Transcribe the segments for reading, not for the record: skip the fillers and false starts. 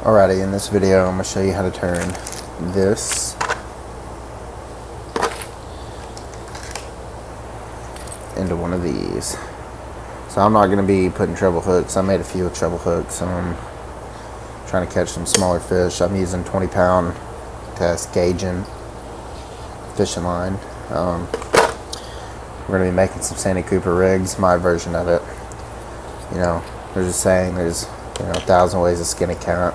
Alrighty, in this video I'm going to show you how to turn this into one of these. So I'm not going to be putting treble hooks. I made a few treble hooks. I'm trying to catch some smaller fish. I'm using 20-pound test gauging fishing line. We're going to be making some Santee Cooper rigs, my version of it. You know, there's a saying, there's 1,000 ways to skin a cat.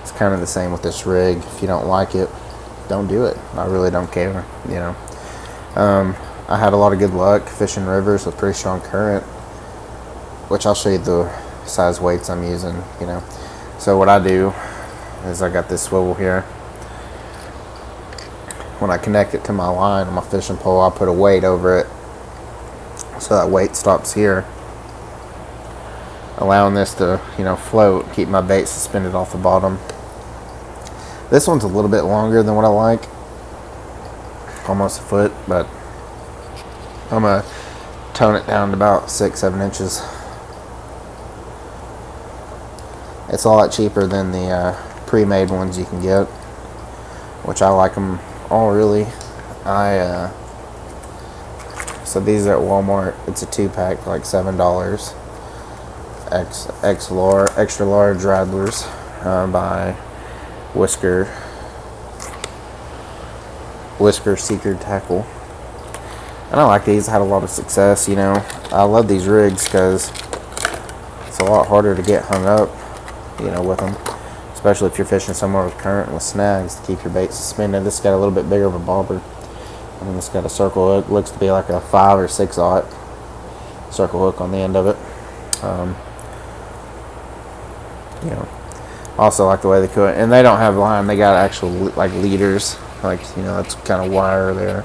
It's kind of the same with this rig. If you don't like it, don't do it. I really don't care, I had a lot of good luck fishing rivers with pretty strong current, which I'll show you the size weights I'm using, So what I do is I got this swivel here. When I connect it to my line on my fishing pole, I'll put a weight over it so that weight stops here, allowing this to float, keep my bait suspended off the bottom. This one's a little bit longer than what I like, almost a foot, but I'm gonna tone it down to about 6-7 inches. It's a lot cheaper than the pre-made ones you can get, which I like them all really. So these are at Walmart. It's a 2-pack for like $7. Extra large Radlers by Whisker Seeker Tackle. And I like these. I had a lot of success. I love these rigs because it's a lot harder to get hung up, with them, especially if you're fishing somewhere with current and with snags, to keep your bait suspended. This got a little bit bigger of a bobber. It's got a circle hook. Looks to be like a 5 or 6/0 circle hook on the end of it. Also like the way they cut it, and they don't have line. They got actual like leaders, that's kind of wire there.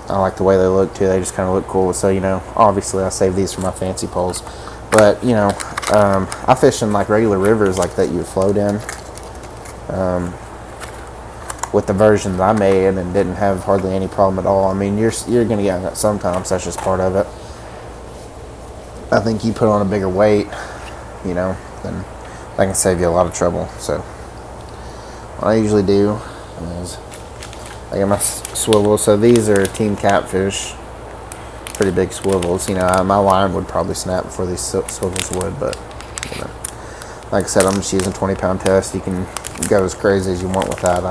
I like the way they look too. They just kind of look cool. So obviously I save these for my fancy poles, but I fish in like regular rivers like that you would float in, with the version that I made, and didn't have hardly any problem at all. You're gonna get that sometimes. That's just part of it. I think you put on a bigger weight, then that can save you a lot of trouble. So what I usually do is I get my swivel. So these are Team Catfish, pretty big swivels. My line would probably snap before these swivels would, but like I said, I'm just using 20-pound test. You can go as crazy as you want with that.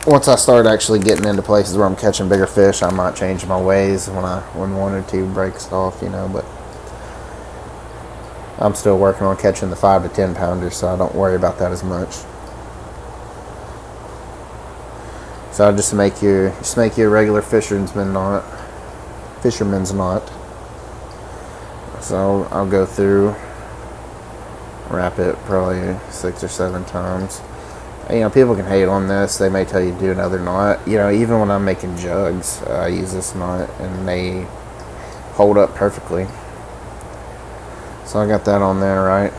Once I start actually getting into places where I'm catching bigger fish, I might change my ways when one or two breaks off, but I'm still working on catching the 5 to 10 pounders, so I don't worry about that as much. So I just make you a regular fisherman's knot. So I'll go through, wrap it probably 6 or 7 times. People can hate on this. They may tell you to do another knot. Even when I'm making jugs, I use this knot and they hold up perfectly. So I got that on there, right?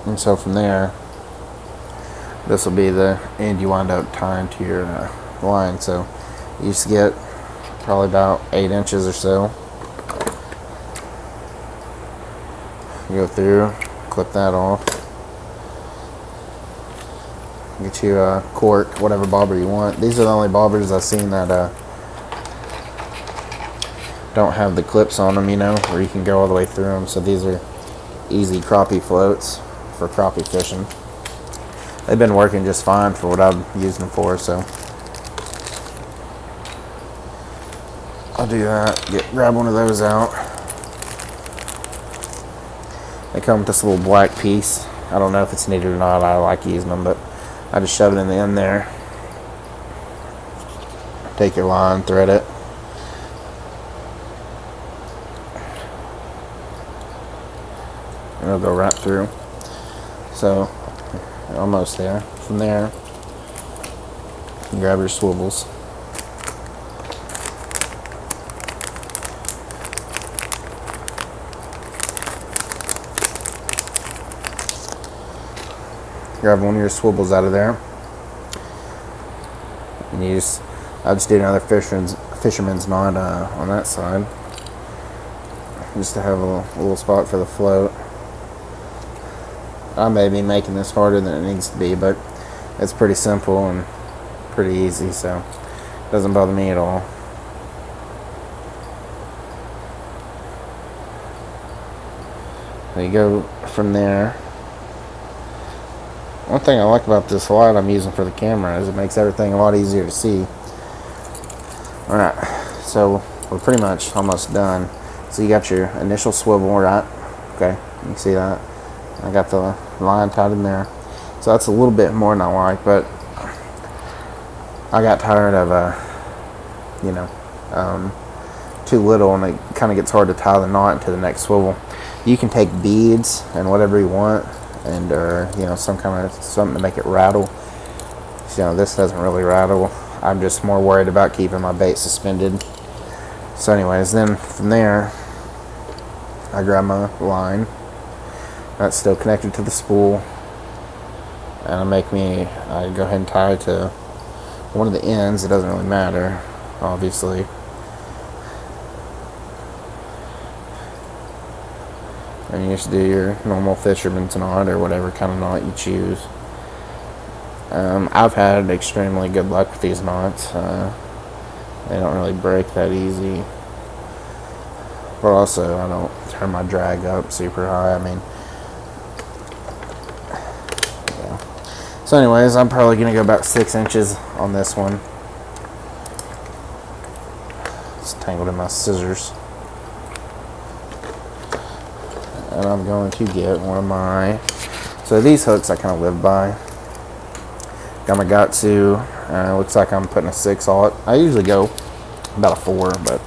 And so from there, this will be the end you wind up tying to your line. So you just get probably about 8 inches or so. You go through, clip that off. Get you a cork, whatever bobber you want. These are the only bobbers I've seen that don't have the clips on them, where you can go all the way through them. So these are easy crappie floats for crappie fishing. They've been working just fine for what I've used them for, so I'll do that. Grab one of those out. They come with this little black piece. I don't know if it's needed or not. I like using them, but I just shove it in the end there. Take your line, thread it. And it'll go right through. So, almost there. From there, you grab your swivels. Grab one of your swivels out of there, and I just did another fisherman's knot on that side, just to have a little spot for the float. I may be making this harder than it needs to be, but it's pretty simple and pretty easy, so it doesn't bother me at all. So you go from there. One thing I like about this light I'm using for the camera is it makes everything a lot easier to see. Alright, so we're pretty much almost done. So you got your initial swivel, right? Okay, you can see that. I got the line tied in there. So that's a little bit more than I like, but I got tired of, too little, and it kind of gets hard to tie the knot into the next swivel. You can take beads and whatever you want, and some kind of something to make it rattle. So, this doesn't really rattle. I'm just more worried about keeping my bait suspended. So anyways, then from there I grab my line that's still connected to the spool, and I go ahead and tie it to one of the ends. It doesn't really matter, obviously. And you just do your normal fisherman's knot or whatever kind of knot you choose. I've had extremely good luck with these knots. They don't really break that easy. But also, I don't turn my drag up super high. I mean, yeah. So anyways, I'm probably going to go about 6 inches on this one. It's tangled in my scissors. And I'm going to get one of my... So these hooks I kind of live by. Got my Gatsu. Looks like I'm putting a 6-aught. I usually go about a 4, but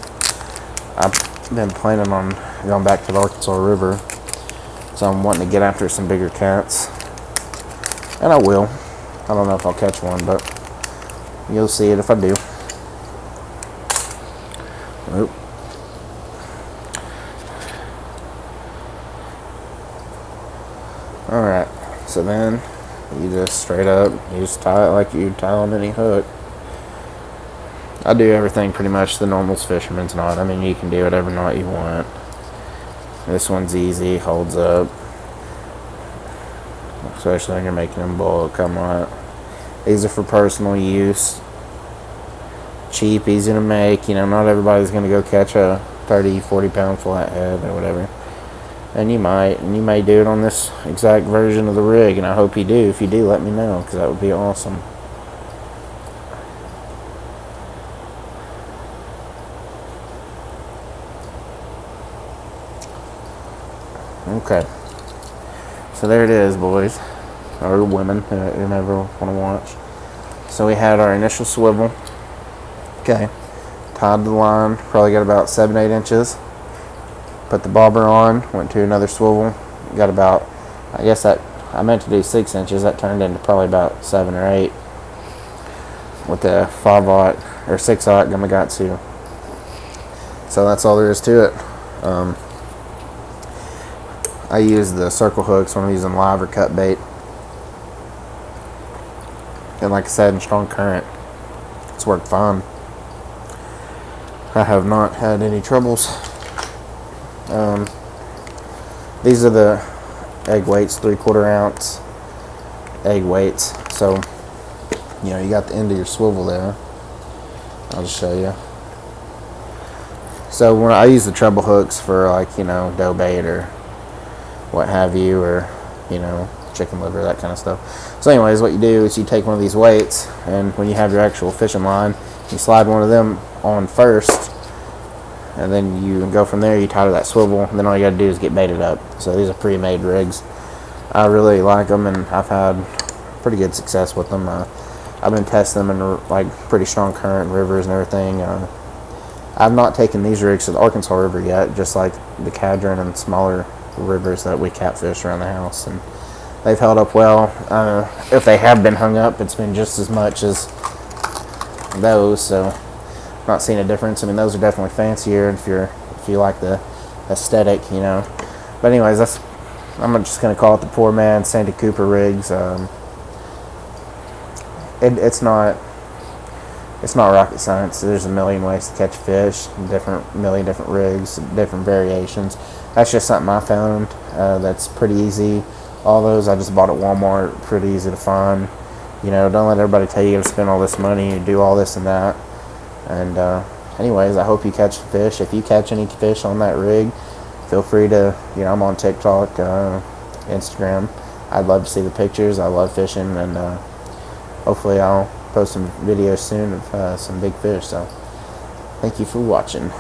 I've been planning on going back to the Arkansas River, so I'm wanting to get after some bigger cats, and I will. I don't know if I'll catch one, but you'll see it if I do. Oop. Alright, so then you just straight up, you just tie it like you tie on any hook. I do everything pretty much the normal fisherman's knot. I mean, you can do whatever knot you want. This one's easy, holds up. Especially when you're making them bulk. These are for personal use. Cheap, easy to make. Not everybody's going to go catch a 30, 40 pound flathead or whatever. And you may do it on this exact version of the rig, and I hope you do. If you do, let me know, because that would be awesome. Okay, so there it is, boys, or women, whomever want to watch. So we had our initial swivel. Okay, tied the line, probably got about 7-8 inches. Put the bobber on, went to another swivel, got about, I guess that, I meant to do 6 inches, that turned into probably about 7 or 8 with the 5-aught or 6-aught Gamakatsu. So that's all there is to it. I use the circle hooks when I'm using live or cut bait, and like I said, in strong current, it's worked fine. I have not had any troubles. These are the egg weights, 3/4 ounce egg weights. So, you got the end of your swivel there. I'll just show you. So when I use the treble hooks for dough bait or what have you, or chicken liver, that kind of stuff. So anyways, what you do is you take one of these weights, and when you have your actual fishing line, you slide one of them on first, and then you go from there. You tie to that swivel, and then all you got to do is get baited up. So these are pre-made rigs. I really like them, and I've had pretty good success with them. I've been testing them in pretty strong current rivers and everything. I've not taken these rigs to the Arkansas River yet, just like the Cadron and smaller rivers that we catfish around the house, and they've held up well. If they have been hung up, it's been just as much as those, so not seeing a difference. I mean, those are definitely fancier if you like the aesthetic, But anyways, I'm just gonna call it the poor man Santee Cooper rigs. It's not rocket science. There's a million ways to catch fish, million different rigs, different variations. That's just something I found that's pretty easy, All those I just bought at Walmart, pretty easy to find. You know, don't let everybody tell you to spend all this money and do all this and that. And anyways, I hope you catch fish. If you catch any fish on that rig, feel free to, you know, I'm on TikTok, Instagram. I'd love to see the pictures. I love fishing, and hopefully I'll post some videos soon of some big fish. So thank you for watching.